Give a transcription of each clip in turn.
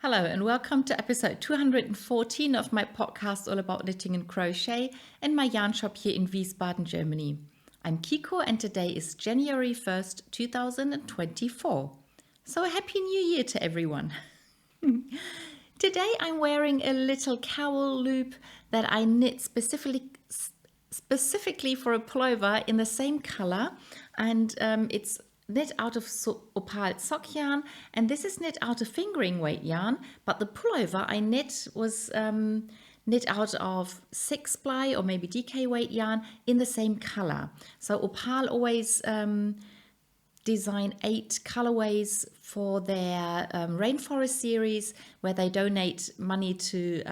Hello and welcome to episode 214 of my podcast all about knitting and crochet in my yarn shop here in Wiesbaden, Germany. I'm Kiko and today is January 1st, 2024. So a happy new year to everyone. Today I'm wearing a little cowl loop that I knit specifically for a pullover in the same color, and it's knit out of opal sock yarn, and this is knit out of fingering weight yarn, but the pullover I knit was knit out of 6-ply or maybe DK weight yarn in the same color. So Opal always design 8 colorways for their rainforest series, where they donate money to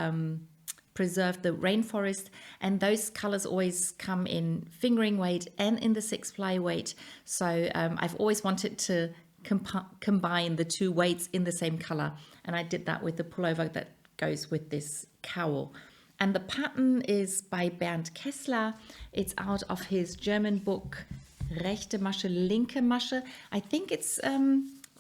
preserve the rainforest, and those colors always come in fingering weight and in the 6-ply weight. So I've always wanted to combine the two weights in the same color, and I did that with the pullover that goes with this cowl. And the pattern is by Bernd Kessler. It's out of his German book Rechte Masche, Linke Masche. I think it's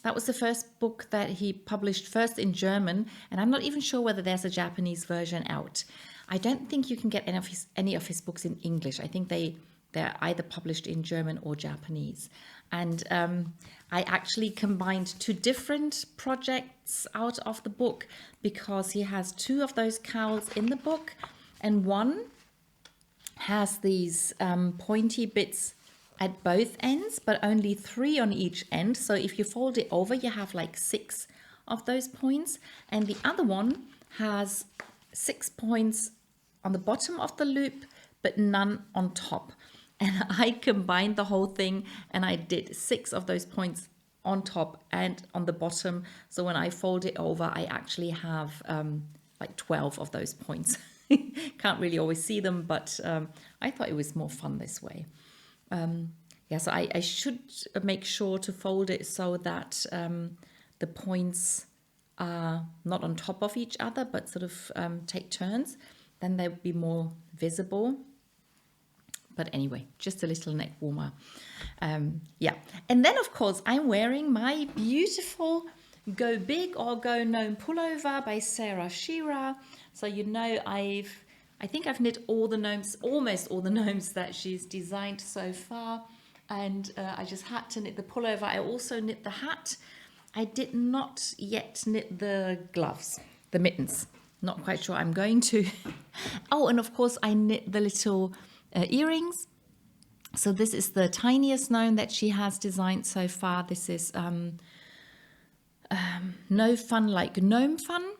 that was the first book that he published first in German, and I'm not even sure whether there's a Japanese version out. I don't think you can get any of his books in English. I think they're either published in German or Japanese. And I actually combined 2 different projects out of the book, because he has 2 of those cowls in the book, and one has these pointy bits at both ends, but only 3 on each end. So if you fold it over, you have like 6 of those points. And the other one has 6 points on the bottom of the loop, but none on top. And I combined the whole thing, and I did 6 of those points on top and on the bottom. So when I fold it over, I actually have like 12 of those points. Can't really always see them, but I thought it was more fun this way. So I should make sure to fold it so that the points are not on top of each other, but sort of take turns. Then they'll be more visible. But anyway, just a little neck warmer. And then of course I'm wearing my beautiful Go Big or Go Gnome pullover by Sarah Shearer. So you know I think I've knit all the gnomes, almost all the gnomes that she's designed so far, and I just had to knit the pullover. I also knit the hat. I did not yet knit the gloves, the mittens. Not quite sure I'm going to. Oh, and of course I knit the little earrings. So this is the tiniest gnome that she has designed so far. This is No Fun Like Gnome Fun.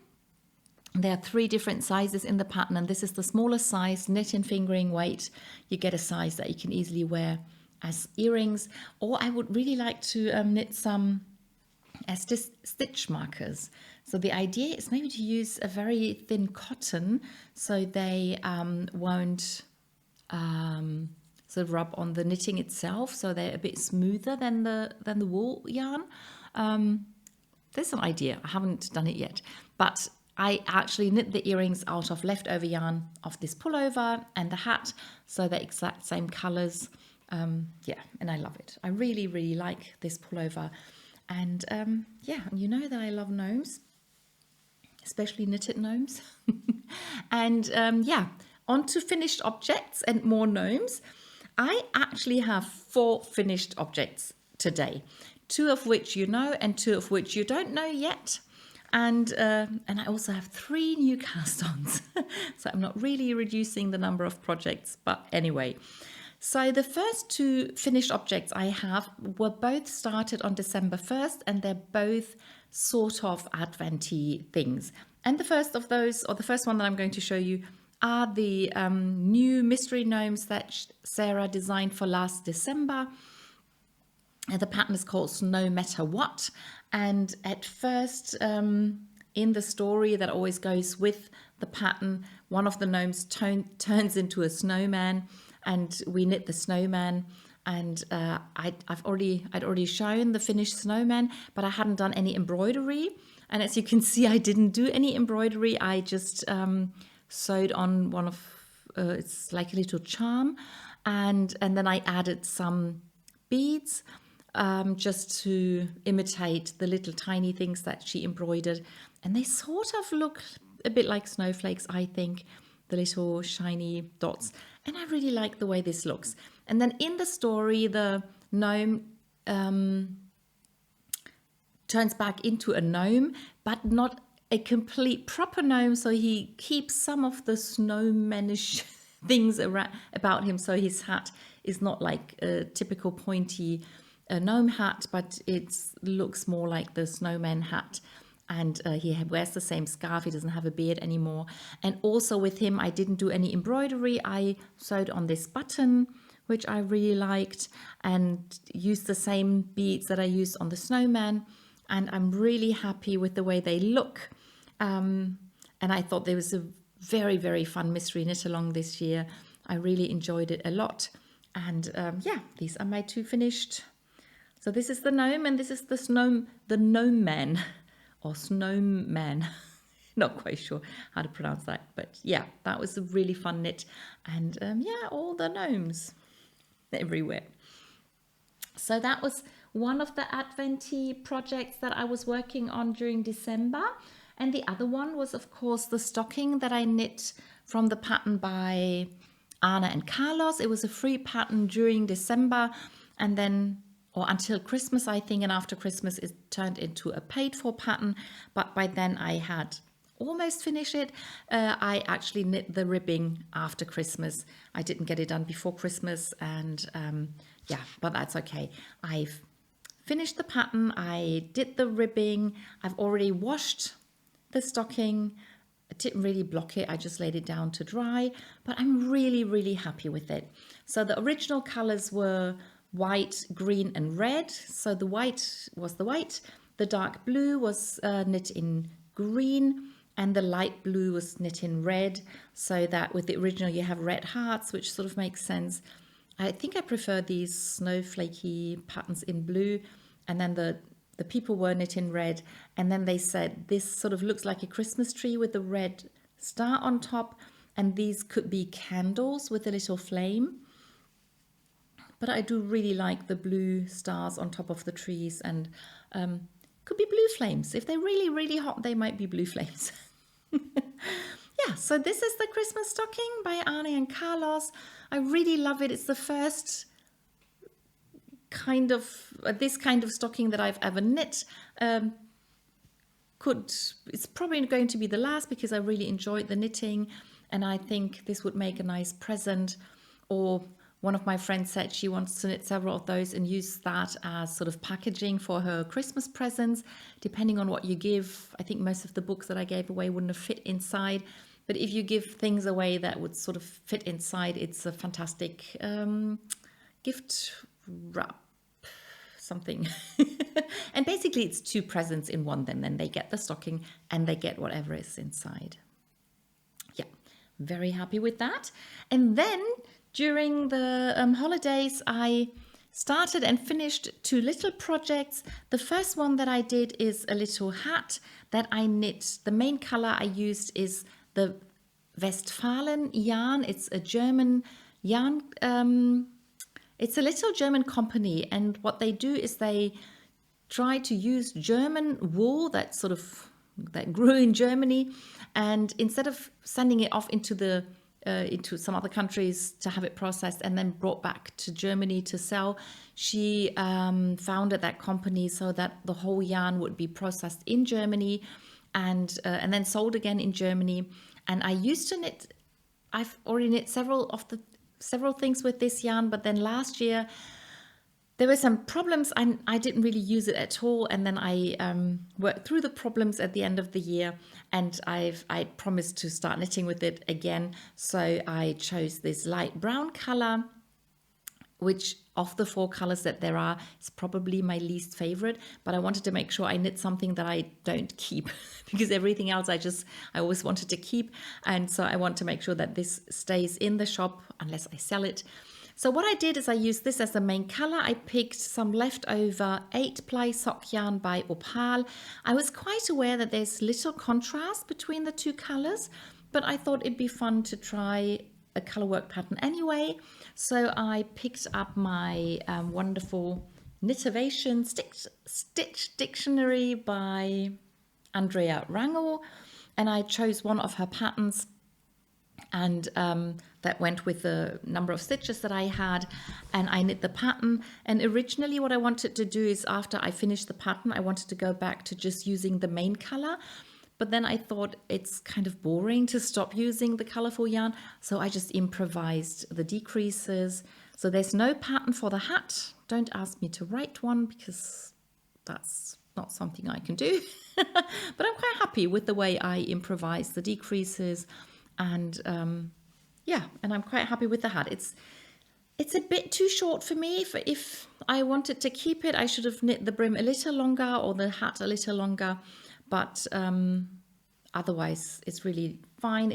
There are 3 different sizes in the pattern, and this is the smallest size, knit in fingering weight. You get a size that you can easily wear as earrings, or I would really like to knit some as stitch markers. So the idea is maybe to use a very thin cotton, so they won't sort of rub on the knitting itself, so they're a bit smoother than the wool yarn. There's an idea. I haven't done it yet, but I actually knit the earrings out of leftover yarn of this pullover and the hat, so they're exact same colors. And I love it. I really, really like this pullover. And you know that I love gnomes, especially knitted gnomes. And on to finished objects and more gnomes. I actually have 4 finished objects today, 2 of which you know and 2 of which you don't know yet. And I also have 3 new cast-ons. So I'm not really reducing the number of projects, but anyway. So the first 2 finished objects I have were both started on December 1st, and they're both sort of Advent-y things. And the first of those, or the first one that I'm going to show you, are the new mystery gnomes that Sarah designed for last December. And the pattern is called No Matter What. And at first, in the story that always goes with the pattern, one of the gnomes turns into a snowman, and we knit the snowman. And I'd already shown the finished snowman, but I hadn't done any embroidery. And as you can see, I didn't do any embroidery. I just sewed on one of it's like a little charm, and then I added some beads. just to imitate the little tiny things that she embroidered. And they sort of look a bit like snowflakes, I think, the little shiny dots. And I really like the way this looks. And then in the story, the gnome turns back into a gnome, but not a complete proper gnome. So he keeps some of the snowmanish things about him. So his hat is not like a typical pointy gnome hat, but it looks more like the snowman hat. And he wears the same scarf. He doesn't have a beard anymore. And also with him, I didn't do any embroidery. I sewed on this button, which I really liked, and used the same beads that I used on the snowman. And I'm really happy with the way they look. And I thought there was a very, very fun mystery knit along this year. I really enjoyed it a lot. And yeah, these are my two finished. So this is the gnome and this is the gnome man. Or snowman, not quite sure how to pronounce that, but yeah, that was a really fun knit. And yeah, all the gnomes everywhere. So that was one of the Adventy projects that I was working on during December. And the other one was, of course, the stocking that I knit from the pattern by Anna and Carlos. It was a free pattern during December, and then or until Christmas, I think, and after Christmas it turned into a paid-for pattern, but by then I had almost finished it. I actually knit the ribbing after Christmas. I didn't get it done before Christmas, and yeah, but that's okay. I've finished the pattern, I did the ribbing, I've already washed the stocking. I didn't really block it, I just laid it down to dry, but I'm really, really happy with it. So the original colors were white, green and red. So the white was the white, the dark blue was knit in green, and the light blue was knit in red, so that with the original you have red hearts, which sort of makes sense. I think I prefer these snowflakey patterns in blue, and then the people were knit in red, and then they said this sort of looks like a Christmas tree with a red star on top, and these could be candles with a little flame. But I do really like the blue stars on top of the trees, and could be blue flames. If they're really, really hot, they might be blue flames. Yeah, so this is the Christmas stocking by Arne and Carlos. I really love it. It's the first kind of, this kind of stocking that I've ever knit. It's probably going to be the last because I really enjoyed the knitting, and I think this would make a nice present. Or one of my friends said she wants to knit several of those and use that as sort of packaging for her Christmas presents, depending on what you give. I think most of the books that I gave away wouldn't have fit inside, but if you give things away that would sort of fit inside, it's a fantastic gift wrap something. And basically it's two presents in one, then they get the stocking and they get whatever is inside. Yeah, very happy with that. And then during the holidays, I started and finished two little projects. The first one that I did is a little hat that I knit. The main color I used is the Westfalen yarn. It's a German yarn. It's a little German company, and what they do is they try to use German wool that grew in Germany, and instead of sending it off into some other countries to have it processed and then brought back to Germany to sell, she founded that company so that the whole yarn would be processed in Germany and then sold again in Germany. And I used to knit, I've already knit several things with this yarn, but then last year there were some problems and I didn't really use it at all. And then I worked through the problems at the end of the year, and I promised to start knitting with it again. So I chose this light brown color, which of the four colors that there are is probably my least favorite, but I wanted to make sure I knit something that I don't keep because everything else I always wanted to keep. And so I want to make sure that this stays in the shop unless I sell it. So what I did is I used this as the main color. I picked some leftover 8-ply sock yarn by Opal. I was quite aware that there's little contrast between the two colors, but I thought it'd be fun to try a color work pattern anyway. So I picked up my wonderful Knittivation Stitch Dictionary by Andrea Rangel, and I chose one of her patterns, and that went with the number of stitches that I had, and I knit the pattern. And originally what I wanted to do is, after I finished the pattern, I wanted to go back to just using the main color, but then I thought it's kind of boring to stop using the colorful yarn, so I just improvised the decreases. So there's no pattern for the hat. Don't ask me to write one because that's not something I can do. But I'm quite happy with the way I improvise the decreases, and yeah, and I'm quite happy with the hat. It's a bit too short for me. If I wanted to keep it, I should have knit the brim a little longer or the hat a little longer, but otherwise it's really fine.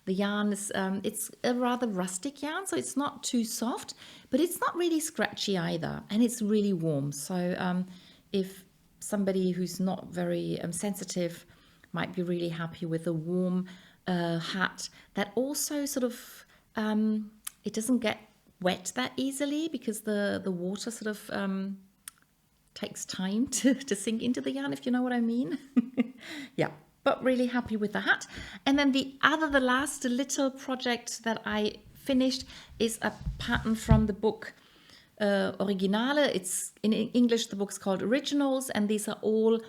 The yarn is it's a rather rustic yarn, so it's not too soft, but it's not really scratchy either, and it's really warm. So if somebody who's not very sensitive might be really happy with a warm hat that also sort of it doesn't get wet that easily, because the water sort of takes time to sink into the yarn, if you know what I mean. Yeah, but really happy with the hat. And then the last little project that I finished is a pattern from the book Originale. It's in English, the book's called Originals, and these are all,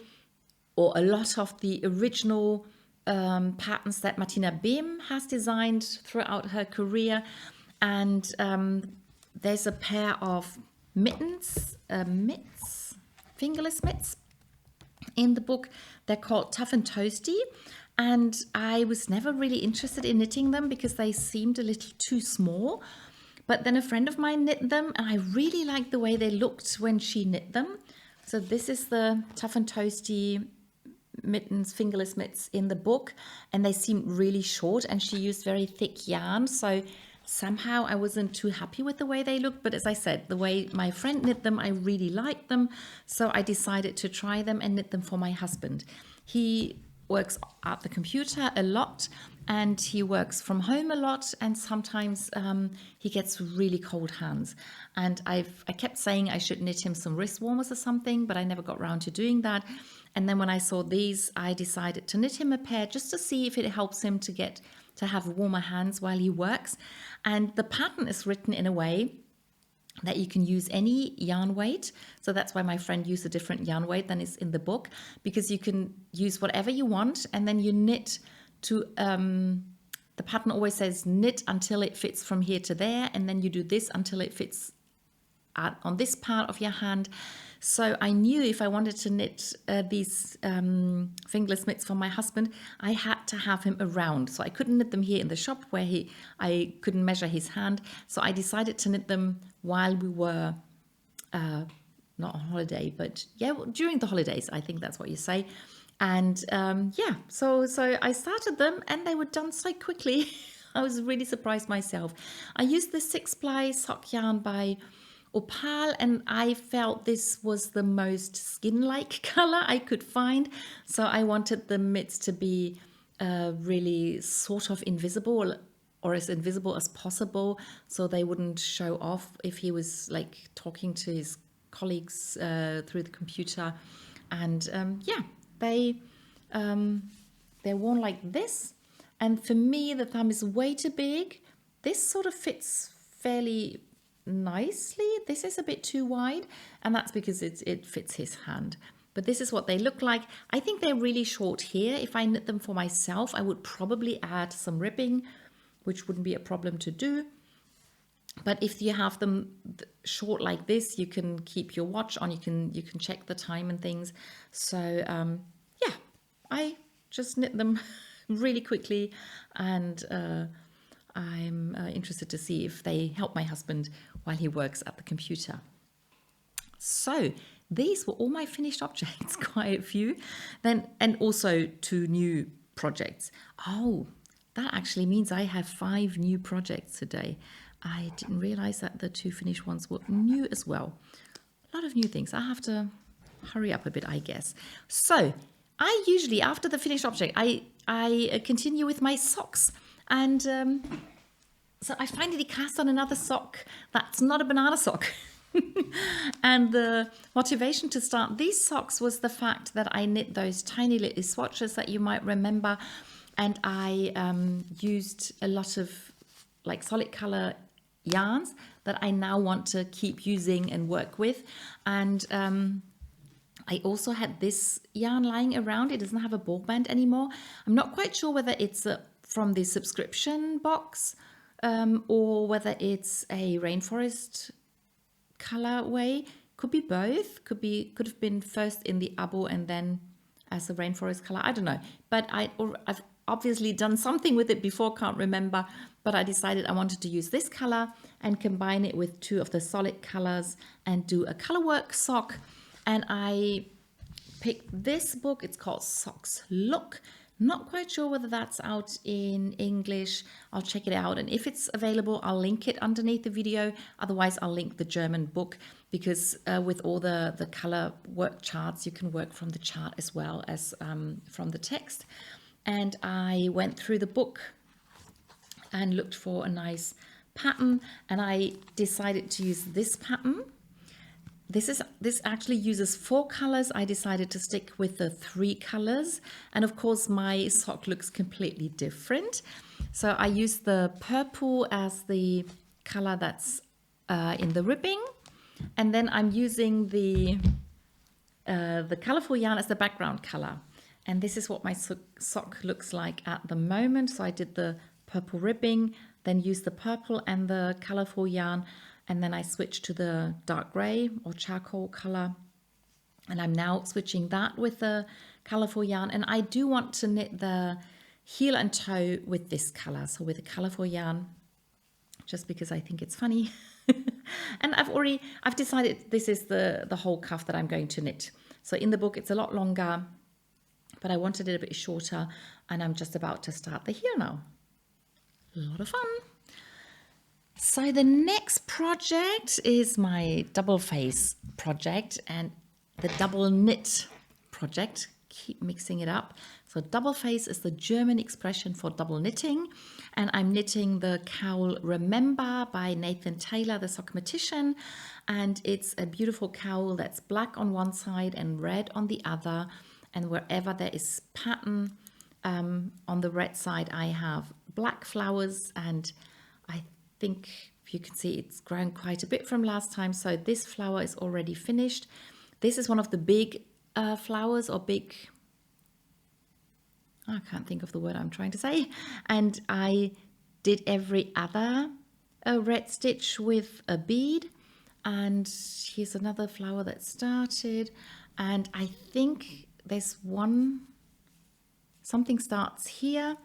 or a lot of, the original patterns that Martina Behm has designed throughout her career. And there's a pair of mitts, fingerless mitts in the book. They're called Tough and Toasty, and I was never really interested in knitting them because they seemed a little too small. But then a friend of mine knit them, and I really liked the way they looked when she knit them. So this is the Tough and Toasty mittens, fingerless mitts in the book, and they seem really short, and she used very thick yarn, so somehow I wasn't too happy with the way they looked. But as I said, the way my friend knit them, I really liked them, so I decided to try them and knit them for my husband. He works at the computer a lot, and he works from home a lot, and sometimes he gets really cold hands, and I kept saying I should knit him some wrist warmers or something, but I never got around to doing that. And then when I saw these, I decided to knit him a pair just to see if it helps him to have warmer hands while he works. And the pattern is written in a way that you can use any yarn weight. So that's why my friend used a different yarn weight than is in the book, because you can use whatever you want, and then you knit to, the pattern always says knit until it fits from here to there, and then you do this until it fits on this part of your hand. So I knew if I wanted to knit these fingerless mitts for my husband, I had to have him around. So I couldn't knit them here in the shop where I couldn't measure his hand. So I decided to knit them while we were not on holiday, but yeah, during the holidays, I think that's what you say. And yeah, so I started them, and they were done so quickly. I was really surprised myself. I used the 6-ply sock yarn by Opal, and I felt this was the most skin-like color I could find. So I wanted the mitts to be really sort of invisible, or as invisible as possible, so they wouldn't show off if he was like talking to his colleagues through the computer. And yeah, they're worn like this. And for me, the thumb is way too big. This sort of fits fairly nicely. This is a bit too wide, and that's because it fits his hand. But this is what they look like. I think they're really short here. If I knit them for myself, I would probably add some ribbing, which wouldn't be a problem to do. But if you have them short like this, you can keep your watch on, you can check the time and things. So yeah, I just knit them really quickly, and I'm interested to see if they help my husband while he works at the computer. So these were all my finished objects, quite a few. Then, and also 2 new projects. Oh, that actually means I have 5 new projects today. I didn't realize that the 2 finished ones were new as well. A lot of new things. I have to hurry up a bit, I guess. So I usually, after the finished object, I continue with my socks. And so I finally cast on another sock that's not a banana sock. And the motivation to start these socks was the fact that I knit those tiny little swatches that you might remember, and I used a lot of like solid color yarns that I now want to keep using and work with. And I also had this yarn lying around. It doesn't have a ball band anymore. I'm not quite sure whether it's from the subscription box or whether it's a rainforest colorway. Could be both. Could have been first in the abo and then as a rainforest color. I don't know. But I've obviously done something with it before, can't remember. But I decided I wanted to use this color and combine it with two of the solid colors and do a colorwork sock. And I picked this book. It's called Soxx Look. Not quite sure whether that's out in English. I'll check it out. And if it's available, I'll link it underneath the video. Otherwise, I'll link the German book, because with all the color work charts, you can work from the chart as well as from the text. And I went through the book and looked for a nice pattern. And I decided to use this pattern. This actually uses 4 colors. I decided to stick with the 3 colors. And of course, my sock looks completely different. So I used the purple as the color that's in the ribbing. And then I'm using the colorful yarn as the background color. And this is what my sock looks like at the moment. So I did the purple ribbing, then used the purple and the colorful yarn. And then I switched to the dark gray or charcoal color. And I'm now switching that with the colorful yarn. And I do want to knit the heel and toe with this color. So with the colorful yarn, just because I think it's funny. And I've decided this is the whole cuff that I'm going to knit. So in the book, it's a lot longer, but I wanted it a bit shorter. And I'm just about to start the heel now. A lot of fun. So the next project is my double face project and the double knit project. Keep mixing it up. So double face is the German expression for double knitting. And I'm knitting the cowl Remember by Nathan Taylor, the sockmatician. And it's a beautiful cowl that's black on one side and red on the other. And wherever there is pattern on the red side, I have black flowers, and I think you can see it's grown quite a bit from last time. So this flower is already finished. This is one of the big flowers, or big, I can't think of the word I'm trying to say. And I did every other red stitch with a bead. And here's another flower that started. And I think there's something starts here.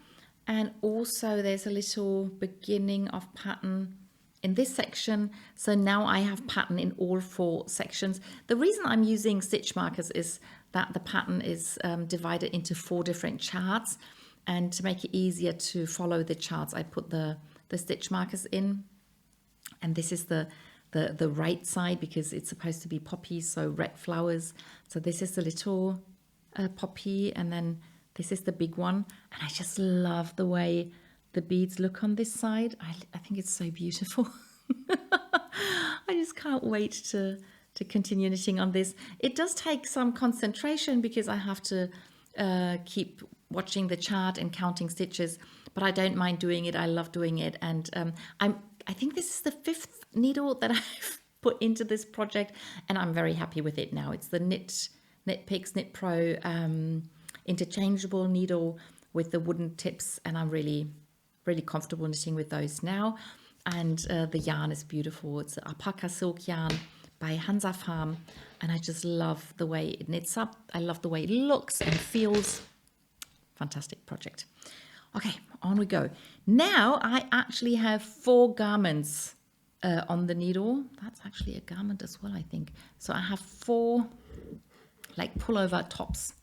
And also there's a little beginning of pattern in this section. So now I have pattern in all 4 sections. The reason I'm using stitch markers is that the pattern is divided into 4 different charts. And to make it easier to follow the charts, I put the stitch markers in. And this is the right side, because it's supposed to be poppies, so red flowers. So this is the little poppy, and then this is the big one. And I just love the way the beads look on this side. I think it's so beautiful. I just can't wait to continue knitting on this. It does take some concentration because I have to keep watching the chart and counting stitches, but I don't mind doing it. I love doing it. And I think this is the 5th needle that I've put into this project, and I'm very happy with it now. It's the Knit Picks Knit Pro interchangeable needle with the wooden tips, and I'm really comfortable knitting with those now. And the yarn is beautiful. It's an Alpaka silk yarn by Hansa Farm, and I just love the way it knits up. I love the way it looks and feels. Fantastic project. Okay, on we go. Now I actually have 4 garments on the needle. That's actually a garment as well, I think. So I have 4 like pullover tops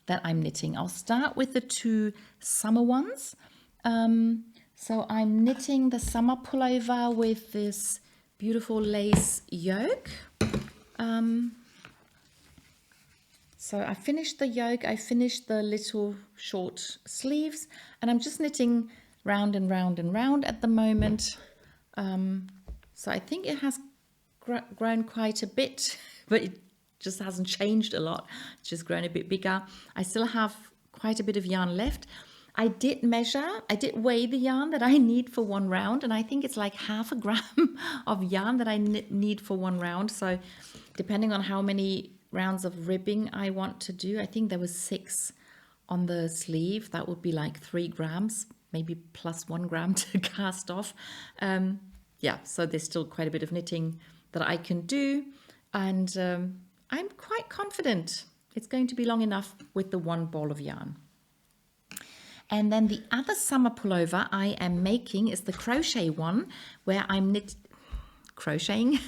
that I'm knitting. I'll start with the 2 summer ones. So I'm knitting the summer pullover with this beautiful lace yoke. So I finished the yoke, I finished the little short sleeves, and I'm just knitting round and round and round at the moment. So I think it has grown quite a bit, but it just hasn't changed a lot. It's just grown a bit bigger. I still have quite a bit of yarn left. I did weigh the yarn that I need for one round, and I think it's like half a gram of yarn that I need for one round. So depending on how many rounds of ribbing I want to do, I think there was 6 on the sleeve. That would be like 3 grams, maybe plus 1 gram to cast off. Yeah, so there's still quite a bit of knitting that I can do, and I'm quite confident it's going to be long enough with the one ball of yarn. And then the other summer pullover I am making is the crochet one, where I'm crocheting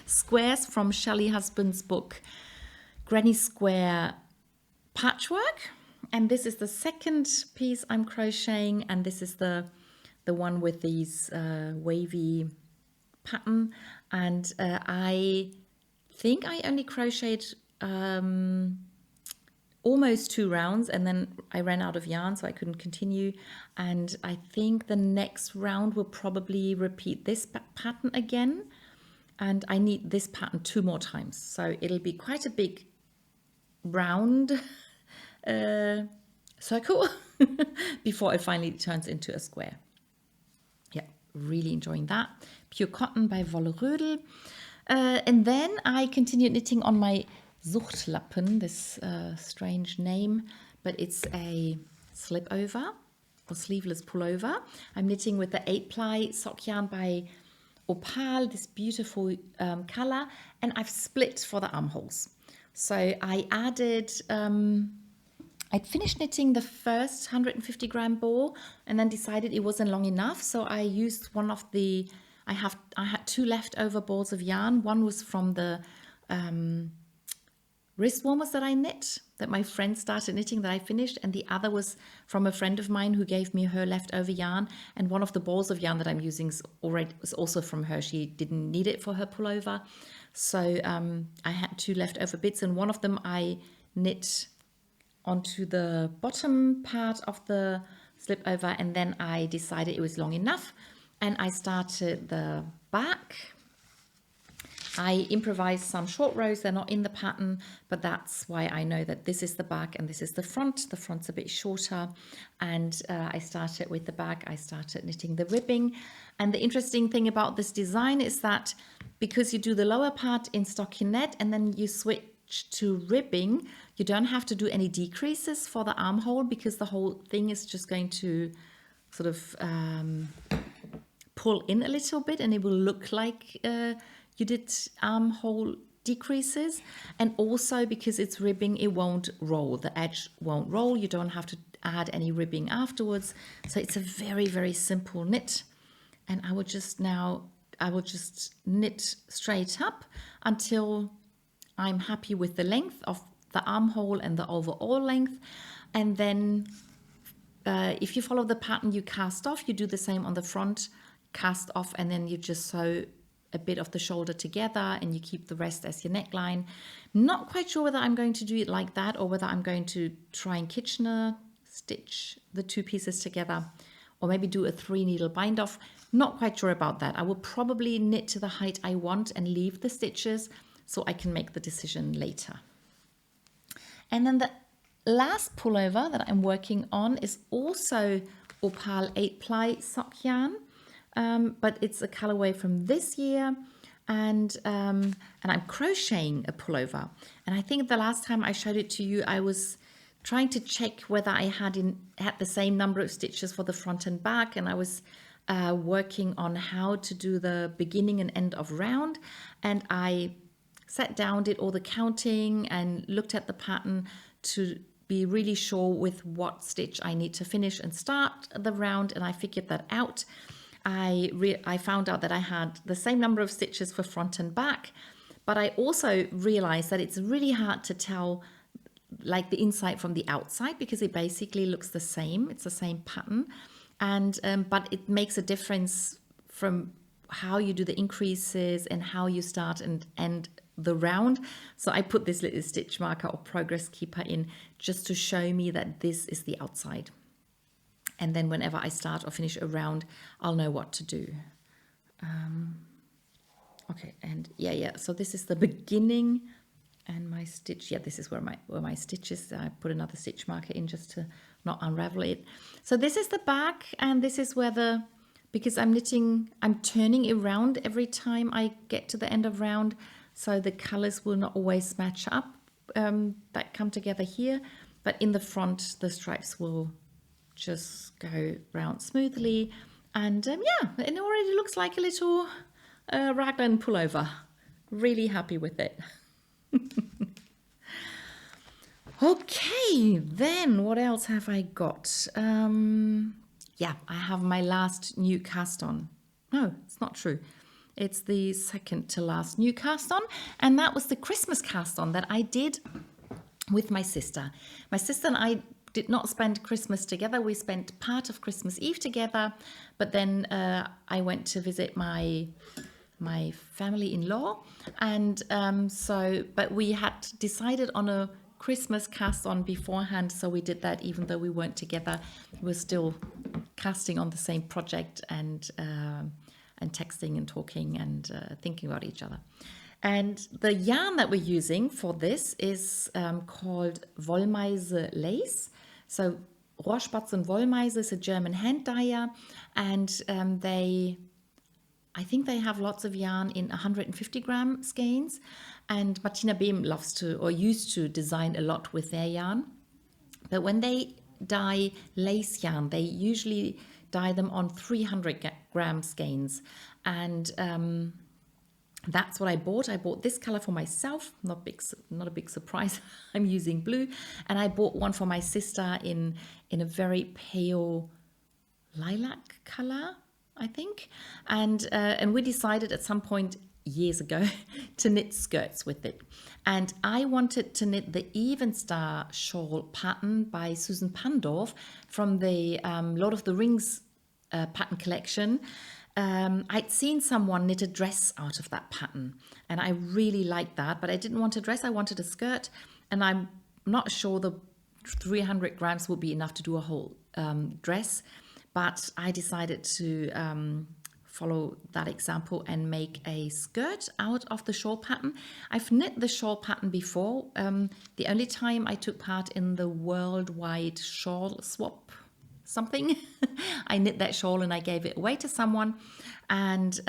squares from Shelley Husband's book, Granny Square Patchwork. And this is the second piece I'm crocheting, and this is the one with these wavy pattern. And I think I only crocheted almost 2 rounds, and then I ran out of yarn, so I couldn't continue. And I think the next round will probably repeat this pattern again, and I need this pattern 2 more times, so it'll be quite a big round circle before it finally turns into a square. Yeah, really enjoying that. Pure Cotton by Wolle Rödel. And then I continued knitting on my Suchtlappen, this strange name, but it's a slip over or sleeveless pullover. I'm knitting with the 8-ply sock yarn by Opal, this beautiful color, and I've split for the armholes. So I added, I'd finished knitting the first 150 gram ball and then decided it wasn't long enough. So I used one of the, I had 2 leftover balls of yarn. One was from the wrist warmers that I knit, that my friend started knitting, that I finished, and the other was from a friend of mine who gave me her leftover yarn. And one of the balls of yarn that I'm using was also from her. She didn't need it for her pullover, so I had 2 leftover bits, and one of them I knit onto the bottom part of the slip over, and then I decided it was long enough, and I started the back. I improvised some short rows. They're not in the pattern, but that's why I know that this is the back and this is the front. The front's a bit shorter, and I started with the back. I started knitting the ribbing, and the interesting thing about this design is that because you do the lower part in stockinette and then you switch to ribbing, you don't have to do any decreases for the armhole, because the whole thing is just going to sort of pull in a little bit, and it will look like you did armhole decreases. And also because it's ribbing, it won't roll. The edge won't roll. You don't have to add any ribbing afterwards. So it's a very, very simple knit. And I will just knit straight up until I'm happy with the length of the armhole and the overall length. And then if you follow the pattern, you cast off. You do the same on the front, cast off, and then you just sew a bit of the shoulder together, and you keep the rest as your neckline. Not quite sure whether I'm going to do it like that or whether I'm going to try and Kitchener stitch the 2 pieces together, or maybe do a 3-needle bind off. Not quite sure about that. I will probably knit to the height I want and leave the stitches so I can make the decision later. And then the last pullover that I'm working on is also Opal 8-ply sock yarn. But it's a colorway from this year, and I'm crocheting a pullover. And I think the last time I showed it to you, I was trying to check whether I had the same number of stitches for the front and back, and I was working on how to do the beginning and end of round. And I sat down, did all the counting, and looked at the pattern to be really sure with what stitch I need to finish and start the round, and I figured that out. I found out that I had the same number of stitches for front and back, but I also realized that it's really hard to tell like the inside from the outside, because it basically looks the same. It's the same pattern, and but it makes a difference from how you do the increases and how you start and end the round. So I put this little stitch marker or progress keeper in just to show me that this is the outside. And then whenever I start or finish a round, I'll know what to do. Okay, and yeah. So this is the beginning, and my stitch. Yeah, this is where my stitch is. I put another stitch marker in just to not unravel it. So this is the back, and this is where because I'm knitting, I'm turning around every time I get to the end of round, so the colors will not always match up that come together here, but in the front the stripes will just go round smoothly, and yeah, it already looks like a little raglan pullover. Really happy with it. Okay, then what else have I got? Yeah, I have my last new cast on. No, it's not true. It's the second to last new cast on, and that was the Christmas cast on that I did with my sister. My sister and I did not spend Christmas together. We spent part of Christmas Eve together, but then I went to visit my family-in-law, and but we had decided on a Christmas cast on beforehand, so we did that even though we weren't together. We're still casting on the same project and texting and talking and thinking about each other. And the yarn that we're using for this is called Wollmeise lace. So Rohrspatz Wollmeise is a German hand dyer, and I think they have lots of yarn in 150 gram skeins, and Martina Behm loves to, or used to, design a lot with their yarn. But when they dye lace yarn, they usually dye them on 300 gram skeins, and that's what I bought. I bought this color for myself, not a big surprise. I'm using blue, and I bought one for my sister in a very pale lilac color, I think, and we decided at some point years ago to knit skirts with it. And I wanted to knit the Evenstar shawl pattern by Susan Pandorf from the Lord of the Rings pattern collection. I'd seen someone knit a dress out of that pattern, and I really liked that, but I didn't want a dress, I wanted a skirt, and I'm not sure the 300 grams would be enough to do a whole dress. But I decided to follow that example and make a skirt out of the shawl pattern. I've knit the shawl pattern before. The only time I took part in the worldwide shawl swap something, I knit that shawl and I gave it away to someone. And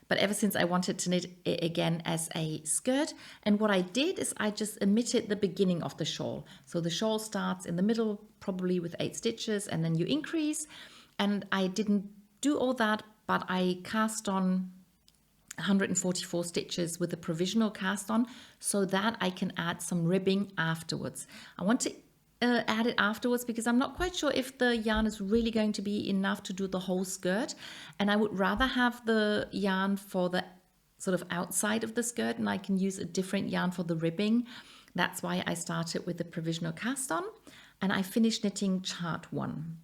but ever since I wanted to knit it again as a skirt. And what I did is I just omitted the beginning of the shawl. So the shawl starts in the middle, probably with 8 stitches, and then you increase. And I didn't do all that, but I cast on 144 stitches with a provisional cast on, so that I can add some ribbing afterwards. I want to add it afterwards because I'm not quite sure if the yarn is really going to be enough to do the whole skirt, and I would rather have the yarn for the sort of outside of the skirt, and I can use a different yarn for the ribbing. That's why I started with the provisional cast on, and I finished knitting chart 1.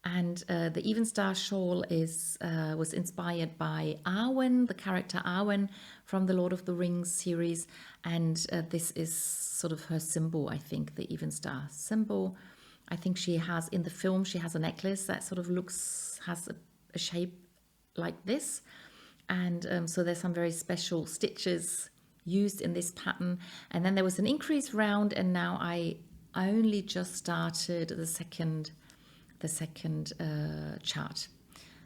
And the Evenstar shawl was inspired by Arwen, the character Arwen from the Lord of the Rings series. And this is sort of her symbol, I think, the Evenstar symbol. I think she has, in the film, she has a necklace that sort of has a shape like this. And so there's some very special stitches used in this pattern. And then there was an increase round, and now I only just started the second chart,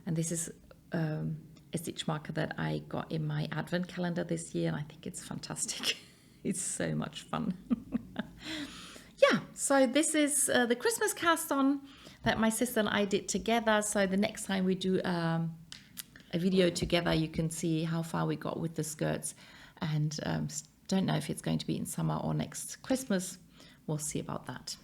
and this is a stitch marker that I got in my advent calendar this year, and I think it's fantastic. It's so much fun. Yeah, so this is the Christmas cast on that my sister and I did together. So the next time we do a video together, you can see how far we got with the skirts, and don't know if it's going to be in summer or next Christmas. We'll see about that.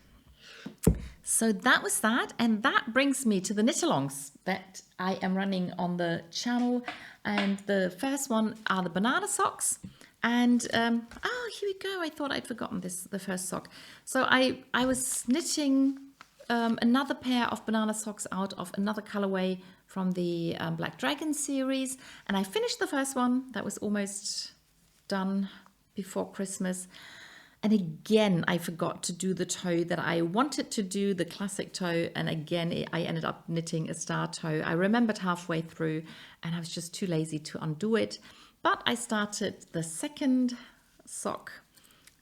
So that was that, and that brings me to the knit-alongs that I am running on the channel. And the first one are the banana socks. And oh, here we go. I thought I'd forgotten the first sock. So I was knitting another pair of banana socks out of another colorway from the Black Dragon series, and I finished the first one. That was almost done before Christmas. And again, I forgot to do the toe that I wanted to do, the classic toe. And again, I ended up knitting a star toe. I remembered halfway through, and I was just too lazy to undo it. But I started the second sock.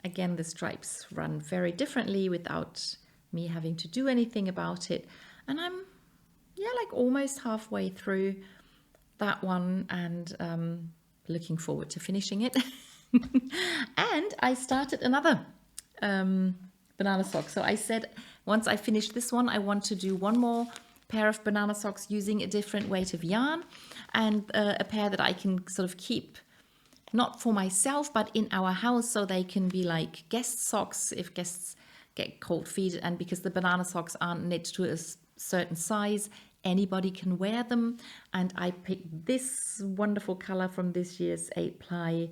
Again, the stripes run very differently without me having to do anything about it. And I'm, yeah, like almost halfway through that one and looking forward to finishing it. And I started another banana sock. So I said once I finish this one, I want to do one more pair of banana socks using a different weight of yarn, and a pair that I can sort of keep not for myself but in our house, so they can be like guest socks if guests get cold feet. And because the banana socks aren't knit to a certain size, anybody can wear them. And I picked this wonderful color from this year's 8-ply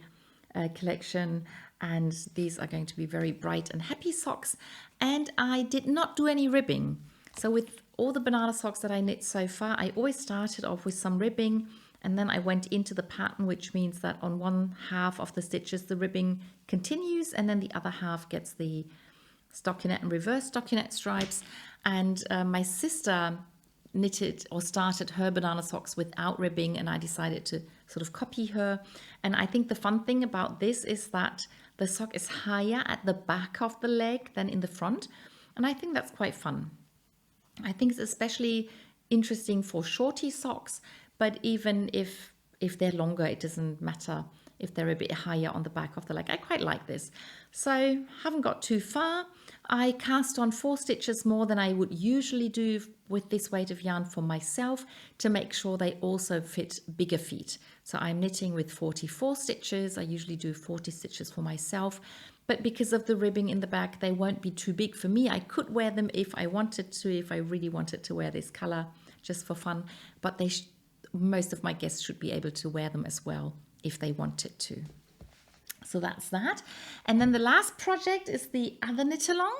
collection, and these are going to be very bright and happy socks. And I did not do any ribbing. So with all the banana socks that I knit so far, I always started off with some ribbing, and then I went into the pattern, which means that on one half of the stitches the ribbing continues, and then the other half gets the stockinette and reverse stockinette stripes. And my sister knitted or started her banana socks without ribbing, and I decided to sort of copy her. And I think the fun thing about this is that the sock is higher at the back of the leg than in the front, and I think that's quite fun. I think it's especially interesting for shorty socks, but even if they're longer, it doesn't matter if they're a bit higher on the back of the leg. I quite like this. So haven't got too far. I cast on 4 stitches more than I would usually do with this weight of yarn for myself, to make sure they also fit bigger feet. So I'm knitting with 44 stitches. I usually do 40 stitches for myself, but because of the ribbing in the back, they won't be too big for me. I could wear them if I wanted to, if I really wanted to wear this color just for fun, but most of my guests should be able to wear them as well if they wanted to. So that's that. And then the last project is the other knit along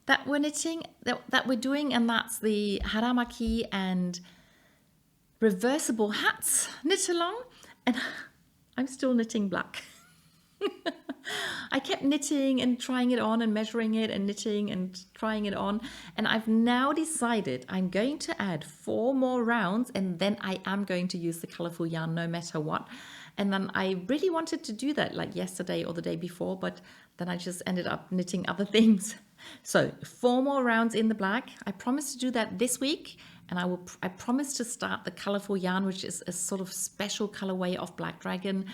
that we're knitting, that we're doing, and that's the haramaki and reversible hats knit along. And I'm still knitting black. I kept knitting and trying it on and measuring it and knitting and trying it on, and I've now decided I'm going to add 4 more rounds, and then I am going to use the colorful yarn no matter what. And then I really wanted to do that like yesterday or the day before, but then I just ended up knitting other things. So 4 more rounds in the black. I promised to do that this week, and I promise to start the colorful yarn, which is a sort of special colorway of Black Dragon.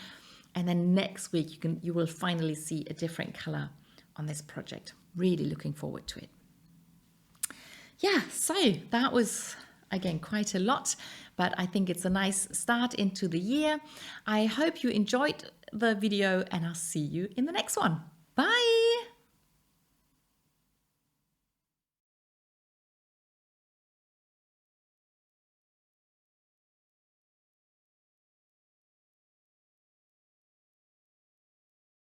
And then next week you will finally see a different color on this project. Really looking forward to it. Yeah, so that was again quite a lot, but I think it's a nice start into the year. I hope you enjoyed the video, and I'll see you in the next one. Bye!